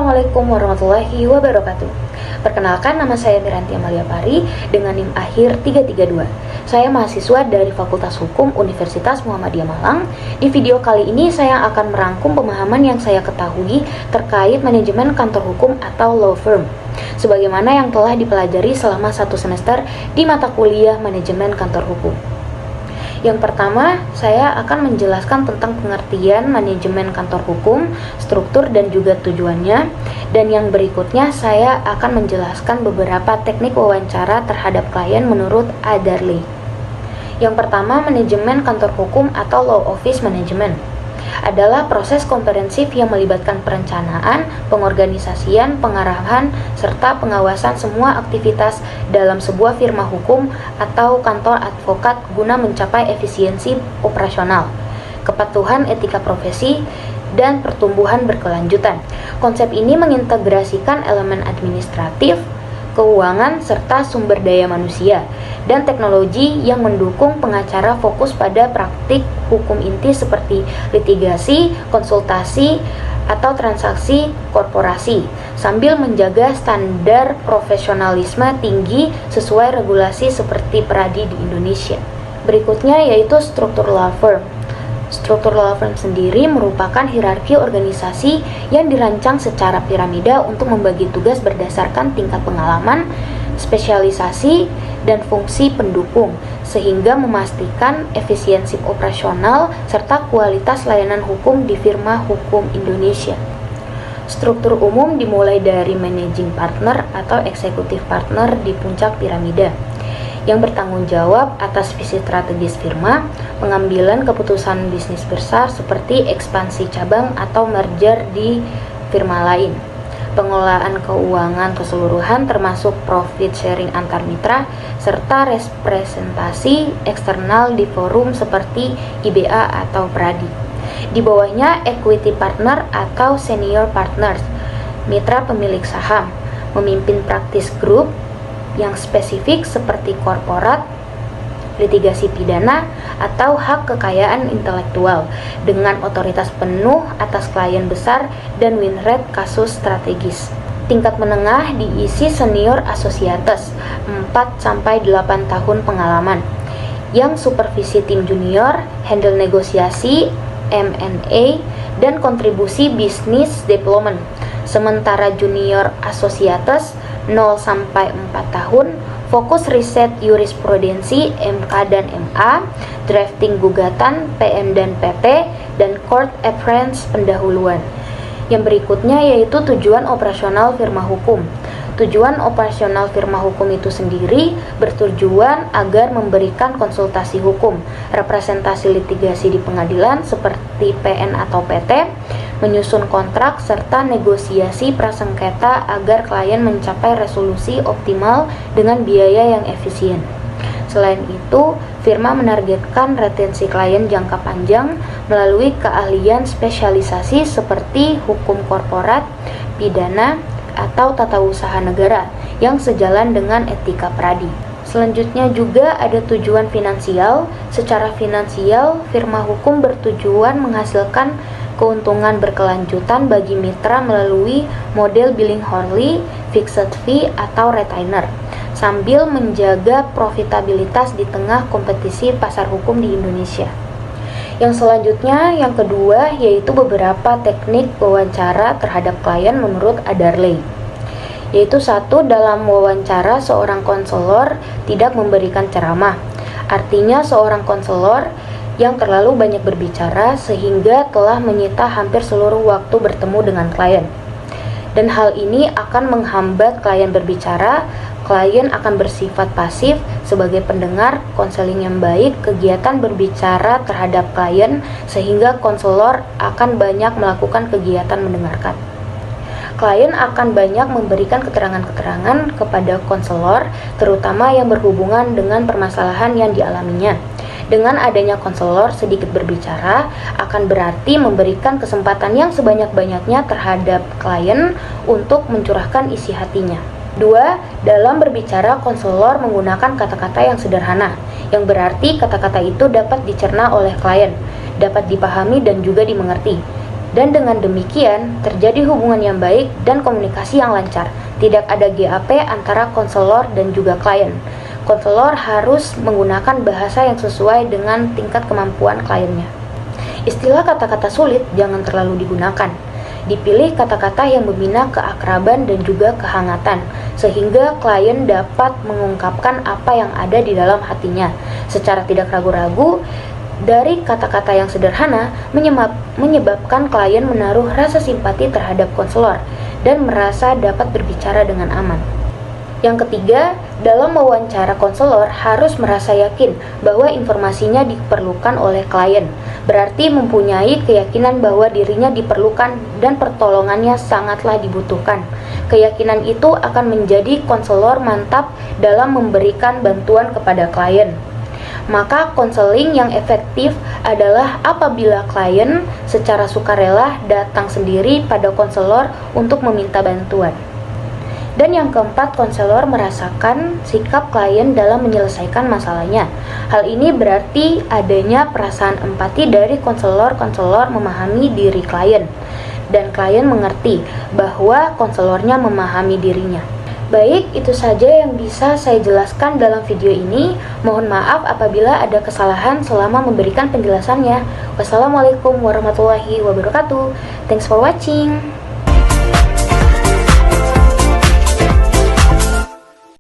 Assalamualaikum warahmatullahi wabarakatuh. Perkenalkan, nama saya Miranti Amalia Pari dengan NIM akhir 332. Saya mahasiswa dari Fakultas Hukum Universitas Muhammadiyah Malang. Di video kali ini saya akan merangkum pemahaman yang saya ketahui terkait manajemen kantor hukum atau law firm, sebagaimana yang telah dipelajari selama 1 semester di mata kuliah manajemen kantor hukum. Yang pertama, saya akan menjelaskan tentang pengertian manajemen kantor hukum, struktur dan juga tujuannya. Dan yang berikutnya, saya akan menjelaskan beberapa teknik wawancara terhadap klien menurut Adderley. Yang pertama, manajemen kantor hukum atau law office management adalah proses komprehensif yang melibatkan perencanaan, pengorganisasian, pengarahan, serta pengawasan semua aktivitas dalam sebuah firma hukum atau kantor advokat guna mencapai efisiensi operasional, kepatuhan etika profesi, dan pertumbuhan berkelanjutan. Konsep ini mengintegrasikan elemen administratif, keuangan, serta sumber daya manusia, dan teknologi yang mendukung pengacara fokus pada praktik hukum inti seperti litigasi, konsultasi, atau transaksi korporasi, sambil menjaga standar profesionalisme tinggi sesuai regulasi seperti peradi di Indonesia. Berikutnya yaitu struktur law firm. Struktur law firm sendiri merupakan hierarki organisasi yang dirancang secara piramida untuk membagi tugas berdasarkan tingkat pengalaman, spesialisasi, dan fungsi pendukung, sehingga memastikan efisiensi operasional serta kualitas layanan hukum di firma hukum Indonesia. Struktur umum dimulai dari managing partner atau executive partner di puncak piramida, yang bertanggung jawab atas visi strategis firma, pengambilan keputusan bisnis besar seperti ekspansi cabang atau merger di firma lain, pengelolaan keuangan keseluruhan termasuk profit sharing antar mitra, serta representasi eksternal di forum seperti IBA atau Pradi. Di bawahnya equity partner atau senior partners, mitra pemilik saham, memimpin practice group yang spesifik seperti korporat, litigasi pidana, atau hak kekayaan intelektual dengan otoritas penuh atas klien besar dan win rate kasus strategis. Tingkat menengah diisi senior associates 4-8 tahun pengalaman yang supervisi tim junior, handle negosiasi, M&A, dan kontribusi bisnis development. Sementara junior associates 0-4 tahun, fokus riset jurisprudensi MK dan MA, drafting gugatan PM dan PP, dan court appearance pendahuluan. Yang berikutnya yaitu tujuan operasional firma hukum. Tujuan operasional firma hukum itu sendiri bertujuan agar memberikan konsultasi hukum, representasi litigasi di pengadilan seperti PN atau PT, menyusun kontrak, serta negosiasi prasengketa agar klien mencapai resolusi optimal dengan biaya yang efisien. Selain itu, firma menargetkan retensi klien jangka panjang melalui keahlian spesialisasi seperti hukum korporat, pidana, atau tata usaha negara yang sejalan dengan etika Pradi. Selanjutnya juga ada tujuan finansial. Secara finansial, firma hukum bertujuan menghasilkan keuntungan berkelanjutan bagi mitra melalui model billing hourly, fixed fee, atau retainer, sambil menjaga profitabilitas di tengah kompetisi pasar hukum di Indonesia. Yang selanjutnya, yang kedua, yaitu beberapa teknik wawancara terhadap klien menurut Adderley. Yaitu satu, dalam wawancara seorang konselor tidak memberikan ceramah. Artinya seorang konselor yang terlalu banyak berbicara sehingga telah menyita hampir seluruh waktu bertemu dengan klien. Dan hal ini akan menghambat klien berbicara. Klien akan bersifat pasif sebagai pendengar. Konseling yang baik, kegiatan berbicara terhadap klien sehingga konselor akan banyak melakukan kegiatan mendengarkan. Klien akan banyak memberikan keterangan-keterangan kepada konselor, terutama yang berhubungan dengan permasalahan yang dialaminya. Dengan adanya konselor sedikit berbicara akan berarti memberikan kesempatan yang sebanyak-banyaknya terhadap klien untuk mencurahkan isi hatinya. 2. Dalam berbicara, konselor menggunakan kata-kata yang sederhana, yang berarti kata-kata itu dapat dicerna oleh klien, dapat dipahami dan juga dimengerti. Dan dengan demikian, terjadi hubungan yang baik dan komunikasi yang lancar. Tidak ada GAP antara konselor dan juga klien. Konselor harus menggunakan bahasa yang sesuai dengan tingkat kemampuan kliennya. Istilah kata-kata sulit jangan terlalu digunakan. Dipilih kata-kata yang membina keakraban dan juga kehangatan, sehingga klien dapat mengungkapkan apa yang ada di dalam hatinya secara tidak ragu-ragu. Dari kata-kata yang sederhana menyebabkan klien menaruh rasa simpati terhadap konselor dan merasa dapat berbicara dengan aman. Yang ketiga, dalam mewawancara konselor harus merasa yakin bahwa informasinya diperlukan oleh klien. Berarti mempunyai keyakinan bahwa dirinya diperlukan dan pertolongannya sangatlah dibutuhkan. Keyakinan itu akan menjadi konselor mantap dalam memberikan bantuan kepada klien. Maka konseling yang efektif adalah apabila klien secara sukarela datang sendiri pada konselor untuk meminta bantuan. Dan yang keempat, konselor merasakan sikap klien dalam menyelesaikan masalahnya. Hal ini berarti adanya perasaan empati dari konselor memahami diri klien, dan klien mengerti bahwa konselornya memahami dirinya. Baik, itu saja yang bisa saya jelaskan dalam video ini. Mohon maaf apabila ada kesalahan selama memberikan penjelasannya. Wassalamualaikum warahmatullahi wabarakatuh. Thanks for watching.